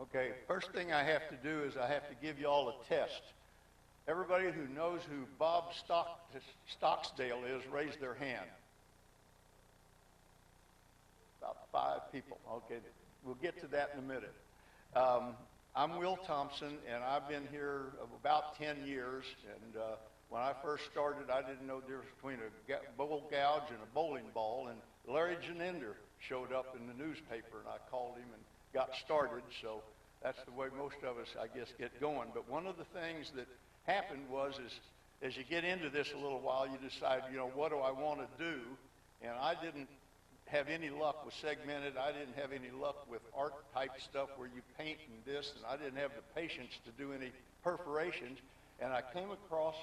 Okay, first thing I have to do is I have to give you all a test. Everybody who knows who Bob Stocksdale is, raise their hand. About 5 people. Okay, we'll get to that in a minute. I'm Will Thompson, and I've been here about 10 years. And when I first started, I didn't know the difference between a bowl gouge and a bowling ball. And Larry Janender showed up in the newspaper, and I called him and got started. So that's the way most of us, I guess, get going. But one of the things that happened was, as you get into this a little while, you decide, what do I want to do? And I didn't have any luck with segmented. I didn't have any luck with art type stuff where you paint and this, and I didn't have the patience to do any perforations. And I came across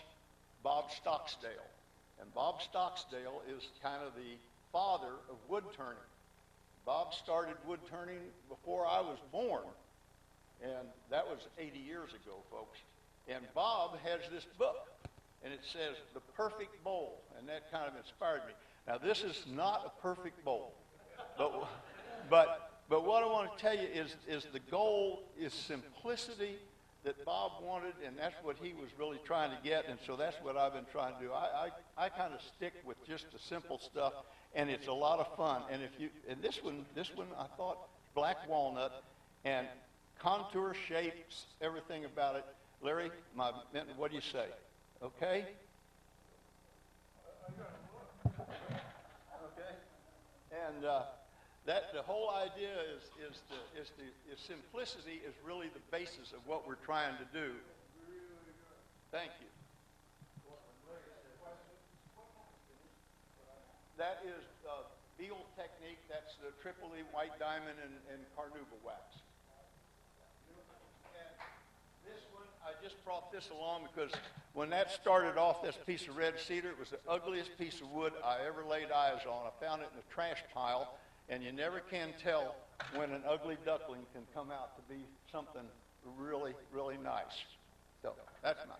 Bob Stocksdale. And Bob Stocksdale is kind of the father of wood turning. Bob started wood turning before I was born, and that was 80 years ago, folks. And Bob has this book, and it says The Perfect Bowl, and that kind of inspired me. Now, this is not a perfect bowl, but what I want to tell you is the goal is simplicity that Bob wanted, and that's what he was really trying to get, and so that's what I've been trying to do. I kind of stick with just the simple stuff, and it's a lot of fun. And this one I thought black walnut and contour shapes, everything about it. Larry, what do you say? Okay? And that the whole idea is simplicity is really the basis of what we're trying to do. Thank you. That is Beal technique. That's the Triple E white diamond and carnauba wax. And this one, I just brought this along because when that started off, this piece of red cedar, it was the ugliest piece of wood I ever laid eyes on. I found it in a trash pile, and you never can tell when an ugly duckling can come out to be something really, really nice. So that's mine.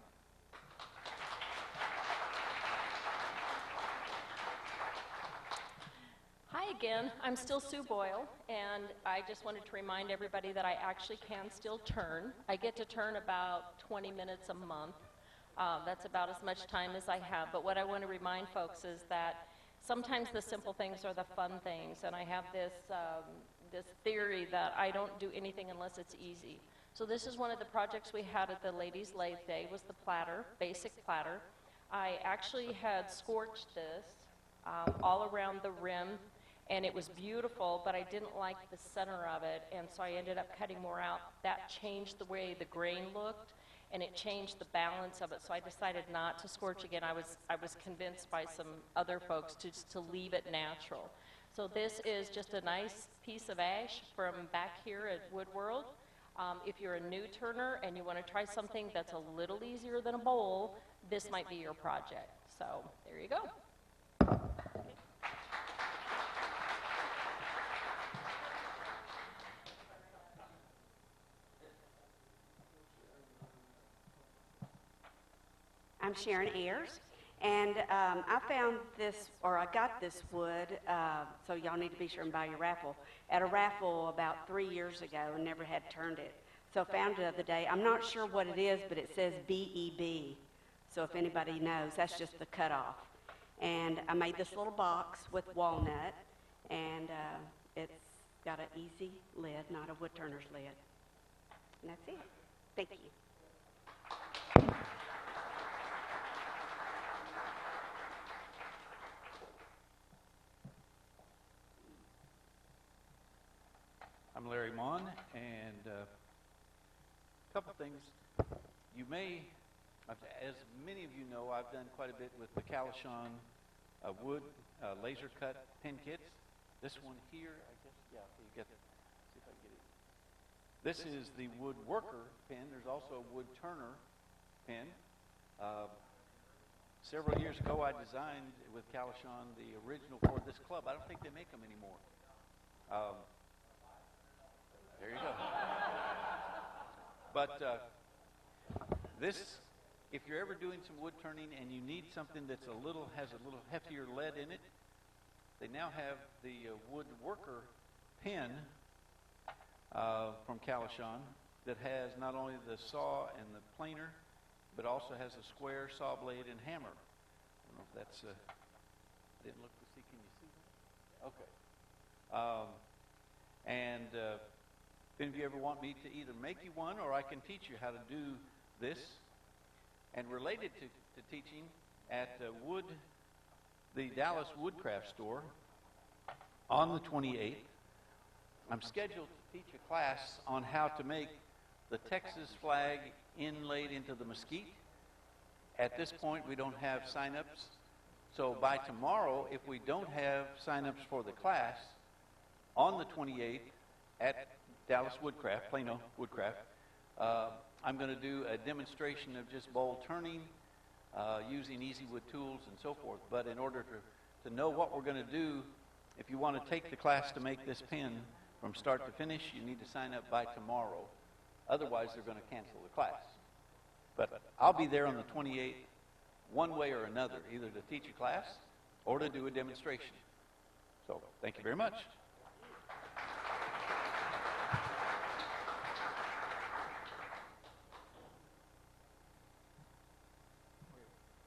Hi again, I'm still Sue Boyle, and I just wanted to remind everybody that I actually can still turn. I get to turn about 20 minutes a month. That's about as much time as I have, but what I want to remind folks is that sometimes the simple things are the fun things, and I have this theory that I don't do anything unless it's easy. So this is one of the projects we had at the Ladies' Lathe Day, was the platter, basic platter. I actually had scorched this all around the rim, and it was beautiful, but I didn't like the center of it, and so I ended up cutting more out. That changed the way the grain looked, and it changed the balance of it, so I decided not to scorch again. I was convinced by some other folks to leave it natural. So this is just a nice piece of ash from back here at Wood World. If you're a new turner and you want to try something that's a little easier than a bowl, this might be your project. So there you go. I'm Sharon Ayers, and I found this, or I got this wood, so y'all need to be sure and buy your raffle, at a raffle about 3 years ago and never had turned it. So I found it the other day. I'm not sure what it is, but it says BEB. So if anybody knows, that's just the cutoff. And I made this little box with walnut, and it's got an easy lid, not a wood turner's lid. And that's it. Thank you. I'm Larry Mon, and a couple things. You may, as many of you know, I've done quite a bit with the Calichon wood laser cut pen kits. This one here, I guess, yeah, you get it. See if I can get it. This is the wood worker pen. There's also a wood turner pen. Several years ago, I designed with Calichon the original for this club. I don't think they make them anymore. There you go. But this, if you're ever doing some wood turning and you need something that's has a little heftier lead in it, they now have the wood worker pen. from Calishan that has not only the saw and the planer, but also has a square saw blade and hammer. I don't know if that's, I didn't look to see, can you see that? Okay. If any of you ever want me to either make you one or I can teach you how to do this, and related to teaching at the Dallas Woodcraft Store on the 28th, I'm scheduled to teach a class on how to make the Texas flag inlaid into the mesquite. At this point, we don't have sign-ups. So by tomorrow, if we don't have sign-ups for the class, on the 28th at Dallas Woodcraft, Plano Woodcraft, I'm going to do a demonstration of just bowl turning, using easy wood tools and so forth. But in order to know what we're going to do, if you want to take the class to make this pin from start to finish, you need to sign up by tomorrow. Otherwise, they're going to cancel the class. But I'll be there on the 28th, one way or another, either to teach a class or to do a demonstration. So, thank you very much.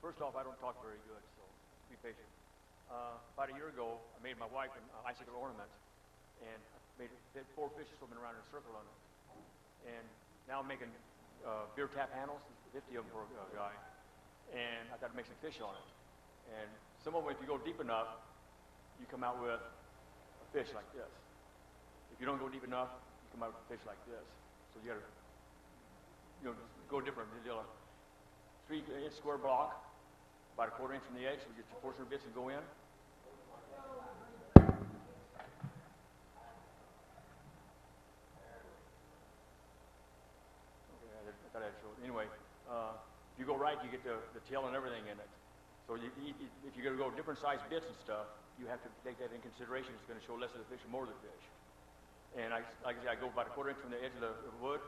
First off, I don't talk very good, so be patient. About a year ago, I made my wife an icicle ornament, and made 4 fishes swimming around in a circle on it. And now I'm making beer tap handles, 50 of them for a guy, and I got to make some fish on it. And some of them, if you go deep enough, you come out with a fish like this. If you don't go deep enough, you come out with a fish like this. So you got to, go different. You do a 3-inch square block, about a 1/4 inch from the edge, so you get your portion bits and go in. I thought I'd show it. Anyway, if you go right, you get the tail and everything in it. So if you're going to go different size bits and stuff, you have to take that in consideration. It's going to show less of the fish and more of the fish. And like I said, I go about a 1/4 inch from the edge of the wood,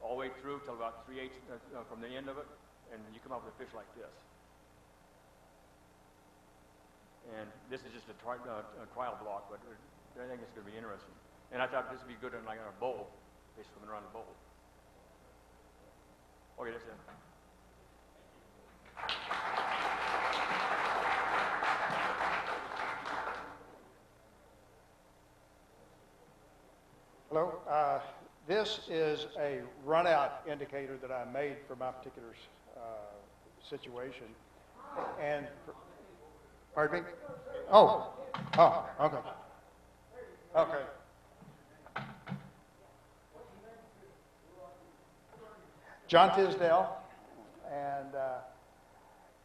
all the way through till about 3/8 from the end of it, and you come out with a fish like this. And this is just a trial block, but I think it's going to be interesting. And I thought this would be good in like a bowl, fish swimming around the bowl. Okay, that's it. Hello. This is a run-out indicator that I made for my particular situation. And, pardon me? Oh, okay. Okay. John Tisdale, and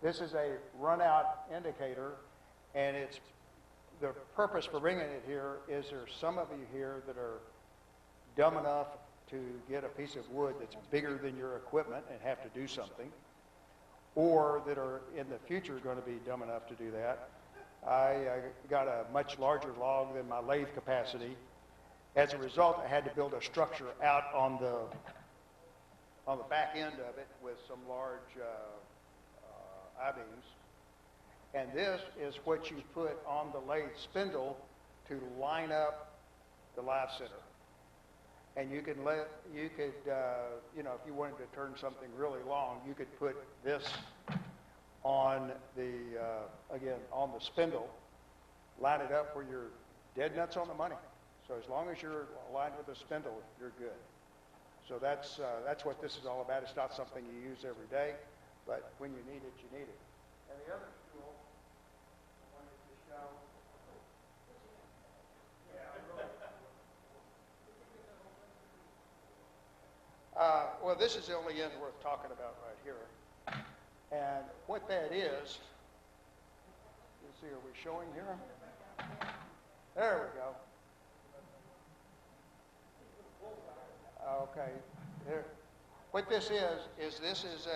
this is a run-out indicator, and it's the purpose for bringing it here is there's some of you here that are dumb enough to get a piece of wood that's bigger than your equipment and have to do something, or that are in the future going to be dumb enough to do that. I got a much larger log than my lathe capacity. As a result, I had to build a structure out on the back end of it with some large I-beams. And this is what you put on the lathe spindle to line up the live center. And you could, if you wanted to turn something really long, you could put this on the, on the spindle, line it up where you're dead nuts on the money. So as long as you're aligned with the spindle, you're good. So that's what this is all about. It's not something you use every day, but when you need it, you need it. And the other tool I wanted to show. Well, this is the only end worth talking about right here. And what that is, you see, are we showing here? There we go. Okay. Here. What this is this is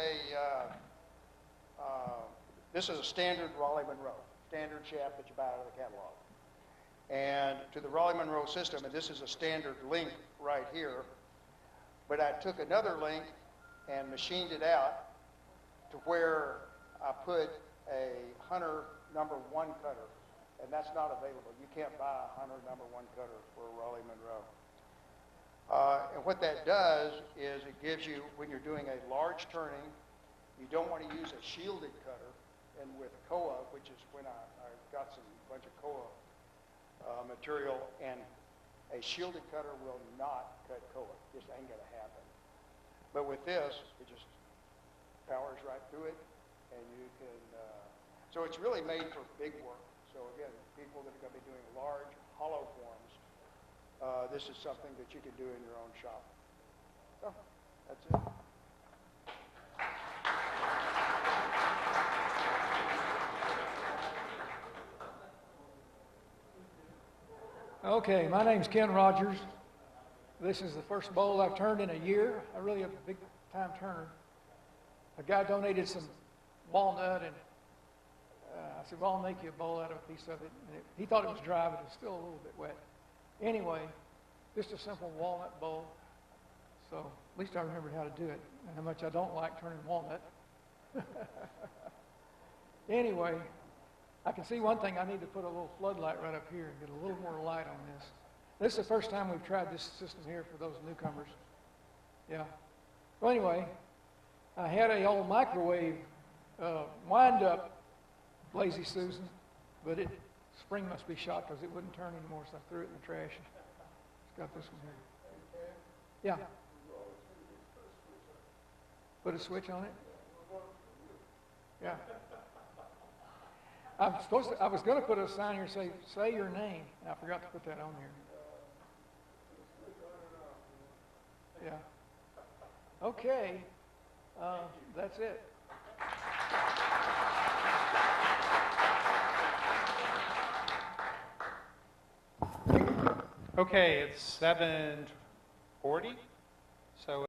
a standard Raleigh Monroe, standard shaft that you buy out of the catalog. And to the Raleigh Monroe system, and this is a standard link right here, but I took another link and machined it out to where I put a Hunter #1 cutter, and that's not available. You can't buy a Hunter #1 cutter for a Raleigh Monroe. What that does is it gives you, when you're doing a large turning, you don't want to use a shielded cutter. And with koa, which is when I got some bunch of koa material, and a shielded cutter will not cut koa. Just ain't going to happen. But with this, it just powers right through it, and you can, so it's really made for big work. So again, people that are going to be doing large hollow forms, this is something that you can do in your own shop. So, that's it. Okay, my name's Ken Rogers. This is the first bowl I've turned in a year. I really am a big-time turner. A guy donated some walnut, and I said, well, I'll make you a bowl out of a piece of it. And he thought it was dry, but it was still a little bit wet. Anyway, just a simple walnut bowl. So at least I remembered how to do it, and how much I don't like turning walnut. Anyway, I can see one thing. I need to put a little floodlight right up here and get a little more light on this. This is the first time we've tried this system here for those newcomers. Yeah. Well, anyway, I had a old microwave wind-up Lazy Susan, but it spring must be shot because it wouldn't turn anymore, so I threw it in the trash. It's got this one here. Yeah. Put a switch on it? Yeah. I was going to put a sign here say your name, and I forgot to put that on here. Yeah. Okay. That's it. Okay, it's 7:40, so